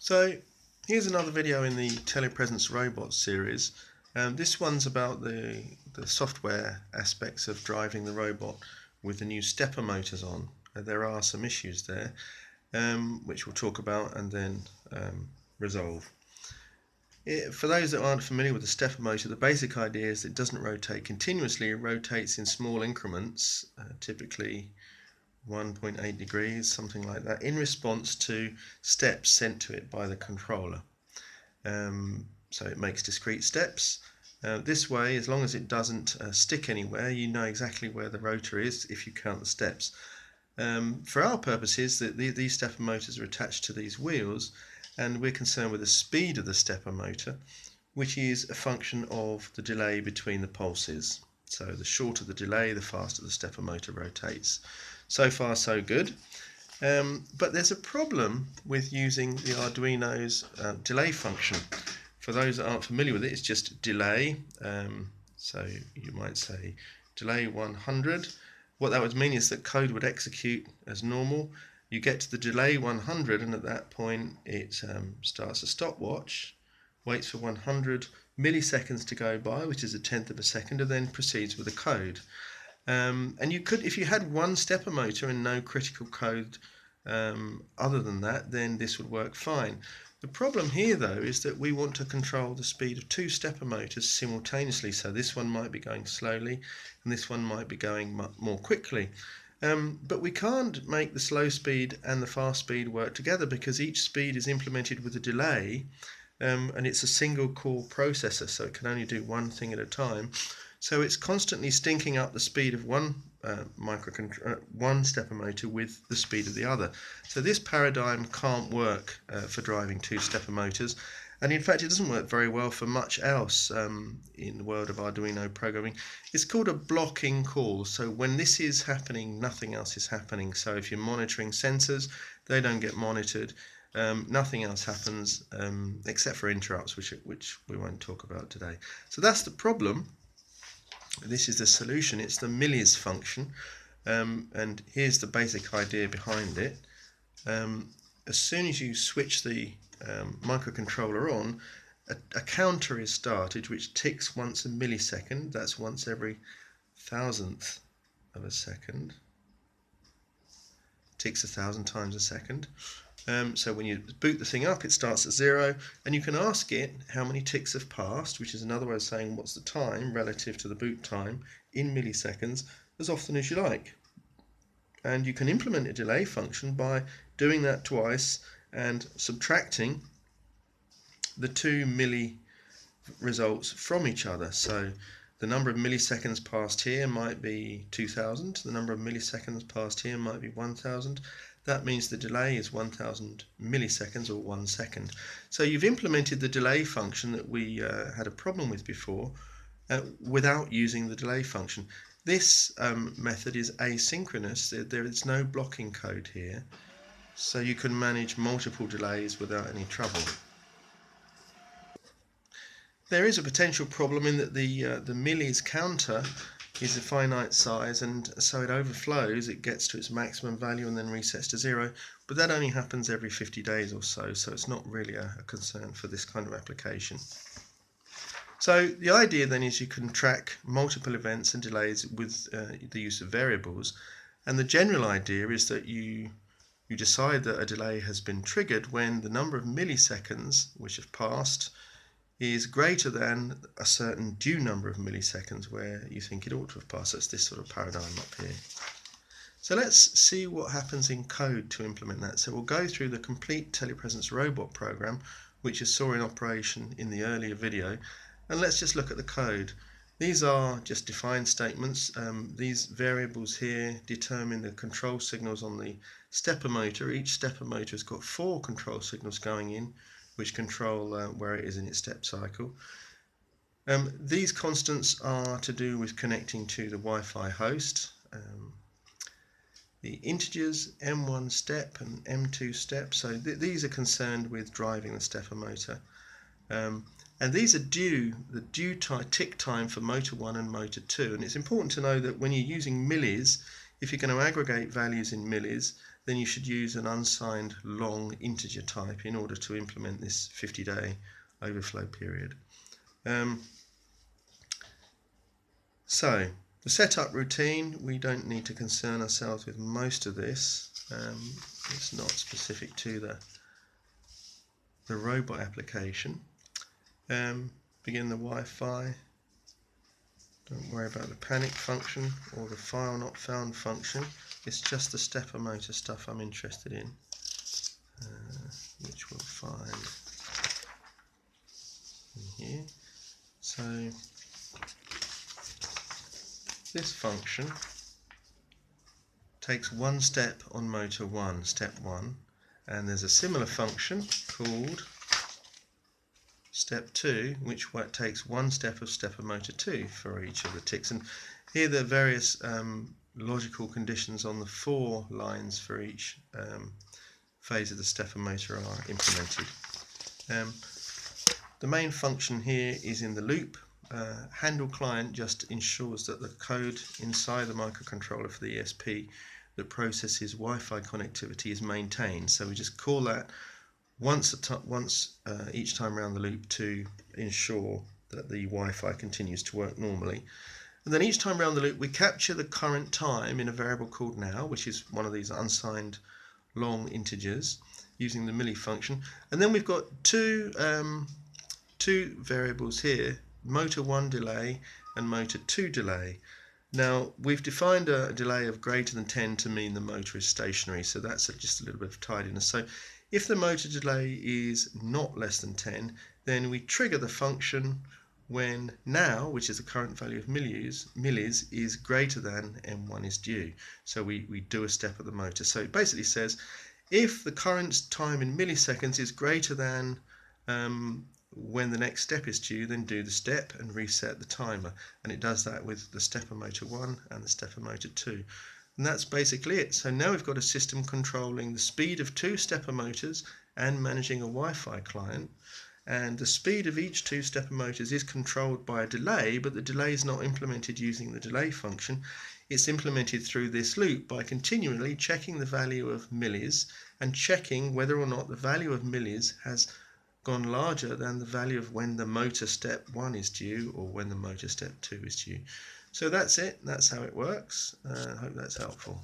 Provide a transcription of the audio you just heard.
So here's another video in the Telepresence robot series. This one's about the software aspects of driving the robot with the new stepper motors on. There are some issues there which we'll talk about and then resolve. For those that aren't familiar with the stepper motor, the basic idea is that it doesn't rotate continuously, it rotates in small increments, typically 1.8 degrees, something like that, in response to steps sent to it by the controller. So it makes discrete steps. This way, as long as it doesn't stick anywhere, you know exactly where the rotor is if you count the steps. For our purposes, these stepper motors are attached to these wheels, and we're concerned with the speed of the stepper motor, which is a function of the delay between the pulses. So the shorter the delay, the faster the stepper motor rotates. So far so good, but there's a problem with using the Arduino's delay function. For those that aren't familiar with it, it's just delay, so you might say delay 100. What that would mean is that code would execute as normal. You get to the delay 100, and at that point it starts a stopwatch, waits for 100 milliseconds to go by, which is a tenth of a second, and then proceeds with the code. And you could, if you had one stepper motor and no critical code other than that, then this would work fine. The problem here though is that we want to control the speed of two stepper motors simultaneously, so this one might be going slowly and this one might be going more quickly. But we can't make the slow speed and the fast speed work together because each speed is implemented with a delay, and it's a single core processor, so it can only do one thing at a time. So it's constantly stinking up the speed of one stepper motor with the speed of the other. So this paradigm can't work for driving two stepper motors, and in fact it doesn't work very well for much else in the world of Arduino programming. It's called a blocking call. So when this is happening, nothing else is happening. So if you're monitoring sensors, they don't get monitored. Nothing else happens except for interrupts, which we won't talk about today. So that's the problem. This is the solution. It's the millis function, and here's the basic idea behind it. As soon as you switch the microcontroller on, a counter is started which ticks once a millisecond. That's once every thousandth of a second. Ticks 1,000 times a second. So when you boot the thing up, it starts at 0, and you can ask it how many ticks have passed, which is another way of saying what's the time relative to the boot time in milliseconds, as often as you like. And you can implement a delay function by doing that twice and subtracting the two milli results from each other. So the number of milliseconds passed here might be 2,000, the number of milliseconds passed here might be 1,000. That means the delay is 1,000 milliseconds, or 1 second. So you've implemented the delay function that we had a problem with before without using the delay function. This method is asynchronous. There is no blocking code here, so you can manage multiple delays without any trouble. There is a potential problem in that the millis counter is a finite size, and so it overflows, it gets to its maximum value and then resets to 0, but that only happens every 50 days or so, so it's not really a concern for this kind of application. So the idea then is you can track multiple events and delays with the use of variables, and the general idea is that you decide that a delay has been triggered when the number of milliseconds which have passed is greater than a certain due number of milliseconds where you think it ought to have passed. That's this sort of paradigm up here. So let's see what happens in code to implement that. So we'll go through the complete Telepresence robot program, which you saw in operation in the earlier video, and let's just look at the code. These are just defined statements. These variables here determine the control signals on the stepper motor. Each stepper motor has got 4 control signals going in, which control where it is in its step cycle. These constants are to do with connecting to the Wi-Fi host. The integers M1 step and M2 step, so these are concerned with driving the stepper motor. And these are the tick time for motor 1 and motor 2. And it's important to know that when you're using millis, if you're going to aggregate values in millis, then you should use an unsigned long integer type in order to implement this 50-day overflow period. So the setup routine, we don't need to concern ourselves with most of this. It's not specific to the robot application. Begin the Wi-Fi. Don't worry about the panic function or the file not found function. It's just the stepper motor stuff I'm interested in, which we'll find in here. So this function takes one step on motor 1, step 1, and there's a similar function called step 2, which takes one step of stepper motor 2 for each of the ticks. And here the various logical conditions on the 4 lines for each phase of the stepper motor are implemented. The main function here is in the loop. Handle client just ensures that the code inside the microcontroller for the ESP that processes Wi-Fi connectivity is maintained. So we just call that once each time around the loop to ensure that the Wi-Fi continues to work normally. And then each time around the loop we capture the current time in a variable called now, which is one of these unsigned long integers using the milli function. And then we've got two variables here, motor 1 delay and motor 2 delay. Now we've defined a delay of greater than 10 to mean the motor is stationary, so that's just a little bit of tidiness. So if the motor delay is not less than 10, then we trigger the function when now, which is the current value of millis, is greater than m1 is due. So we do a step of the motor. So it basically says if the current time in milliseconds is greater than when the next step is due, then do the step and reset the timer. And it does that with the stepper motor 1 and the stepper motor 2. And that's basically it. So now we've got a system controlling the speed of 2 stepper motors and managing a Wi-Fi client. And the speed of each 2 stepper motors is controlled by a delay, but the delay is not implemented using the delay function. It's implemented through this loop by continually checking the value of millis and checking whether or not the value of millis has gone larger than the value of when the motor step 1 is due or when the motor step 2 is due. So that's it, that's how it works. I hope that's helpful.